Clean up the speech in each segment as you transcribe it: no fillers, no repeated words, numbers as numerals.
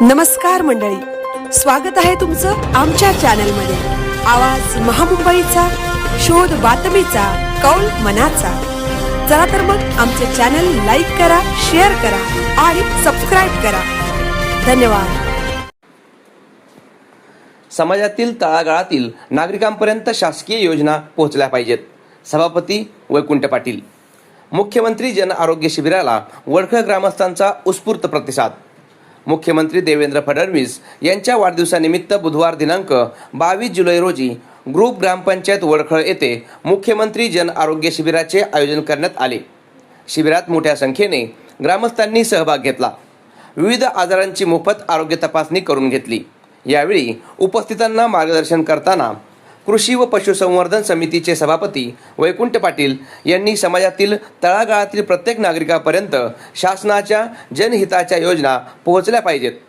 नमस्कार मंडळी, स्वागत आहे तुमचं आमच्या चॅनलमध्ये। आवाज महामुंबईचा, शोध बातमीचा, कौल मनाचा। चला तर मग आमचे चॅनल लाईक करा, शेअर करा आणि सबस्क्राइब करा। धन्यवाद। समाजातील तळागाळातील नागरिकांपर्यंत शासकीय योजना पोहोचल्या पाहिजेत। सभापती वैकुंठ पाटील। मुख्यमंत्री जन आरोग्य शिबिराला वडखळ ग्रामस्थांचा उत्स्फूर्त प्रतिसाद। मुख्यमंत्री देवेंद्र फडणवीस यांच्या वाढदिवसानिमित्त बुधवार दिनांक 22 जुलै रोजी ग्रुप ग्रामपंचायत वडखळ येथे मुख्यमंत्री जन आरोग्य शिबिराचे आयोजन करण्यात आले। शिबिरात मोठ्या संख्येने ग्रामस्थांनी सहभाग घेतला। विविध आजारांची मोफत आरोग्य तपासणी करून घेतली। यावेळी उपस्थितांना मार्गदर्शन करताना कृषी व पशुसंवर्धन समितीचे सभापती वैकुंठ पाटील यांनी समाजातील तळागाळातील प्रत्येक नागरिकापर्यंत शासनाच्या जनहिताच्या योजना पोहोचल्या पाहिजेत।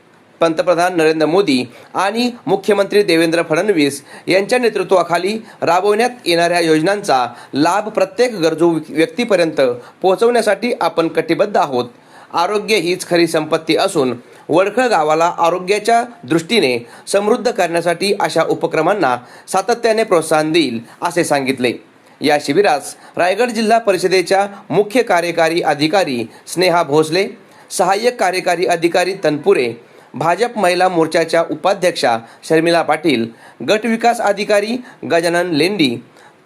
पंतप्रधान नरेंद्र मोदी आणि मुख्यमंत्री देवेंद्र फडणवीस यांच्या नेतृत्वाखाली राबवण्यात येणाऱ्या योजनांचा लाभ प्रत्येक गरजू व्यक्तीपर्यंत पोहोचवण्यासाठी आपण कटिबद्ध आहोत। आरोग्य हीच खरी संपत्ती असून वडखळ गावाला आरोग्याच्या दृष्टीने समृद्ध करण्यासाठी अशा उपक्रमांना सातत्याने प्रोत्साहन देईल असे सांगितले। या शिबिरास रायगड जिल्हा परिषदेच्या मुख्य कार्यकारी अधिकारी स्नेहा भोसले, सहाय्यक कार्यकारी अधिकारी तनपुरे, भाजप महिला मोर्चाच्या उपाध्यक्षा शर्मिला पाटील, गट विकास अधिकारी गजानन लेंडी,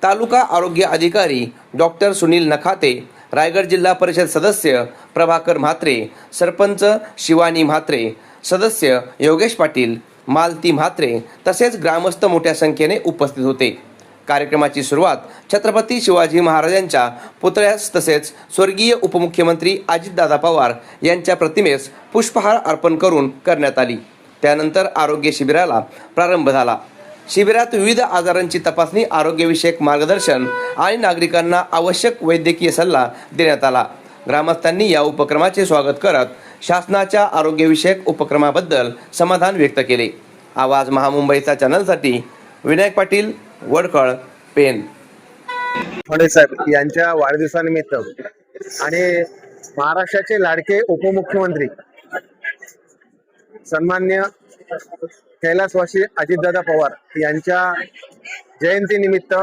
तालुका आरोग्य अधिकारी डॉक्टर सुनील नखाते, रायगड जिल्हा परिषद सदस्य प्रभाकर म्हात्रे, सरपंच शिवानी म्हात्रे, सदस्य योगेश पाटील, मालती म्हात्रे तसेच ग्रामस्थ मोठ्या संख्येने उपस्थित होते। कार्यक्रमाची सुरुवात छत्रपती शिवाजी महाराजांच्या पुतळ्यास तसेच स्वर्गीय उपमुख्यमंत्री अजितदादा पवार यांच्या प्रतिमेस पुष्पहार अर्पण करून करण्यात आली। त्यानंतर आरोग्य शिबिराला प्रारंभ झाला। शिबिरात विविध आजारांची तपासणी, आरोग्यविषयक मार्गदर्शन आणि नागरिकांना आवश्यक वैद्यकीय सल्ला देण्यात आला। ग्रामस्थांनी या उपक्रमाचे स्वागत करत शासनाच्या आरोग्यविषयक उपक्रमाबद्दल समाधान व्यक्त केले। आवाज महामुंबईचा चॅनलसाठी विनायक पाटील, वडखळ, पेन। फडणवीस साहेब यांच्या वाढदिवसानिमित्त आणि महाराष्ट्राचे लाडके उपमुख्यमंत्री सन्मान्य कैलासवासी अजितदादा पवार यांच्या जयंतीनिमित्त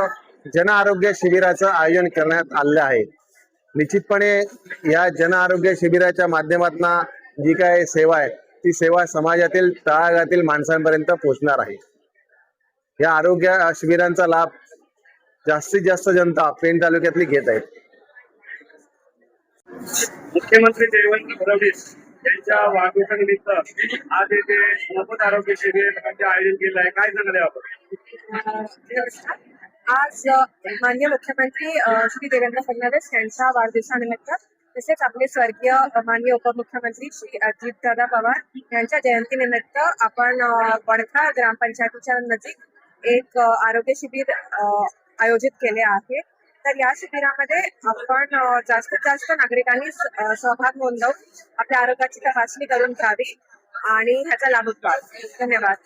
जन आरोग्य शिबिराचं आयोजन करण्यात आलेलं आहे। निश्चितपणे या जन आरोग्य शिबिराच्या माध्यमातून जी काय सेवा आहे ती सेवा समाजातील तळागाळातील माणसांपर्यंत पोहोचणार आहे। या आरोग्य शिबिरांचा लाभ जास्तीत जास्त जनता पेण तालुक्यातली घेत आहे। मुख्यमंत्री देवेंद्र फडणवीस यांच्या वाढदिवसानिमित्त आज येथे मोफत आरोग्य शिबिराचे आयोजन केलं आहे। काय सांगाल आपण? आज माननीय मुख्यमंत्री श्री देवेंद्र फडणवीस यांच्या वाढदिवसानिमित्त तसेच आपले स्वर्गीय माननीय उपमुख्यमंत्री श्री अजितदादा पवार यांच्या जयंतीनिमित्त आपण वडखळ ग्रामपंचायतीच्या नजीक एक आरोग्य शिबिर आयोजित केले आहे। तर या शिबिरामध्ये आपण जास्तीत जास्त नागरिकांनी सहभाग नोंदवून आपल्या आरोग्याची तपासणी करून घ्यावी आणि ह्याचा लाभ उठवावा। धन्यवाद।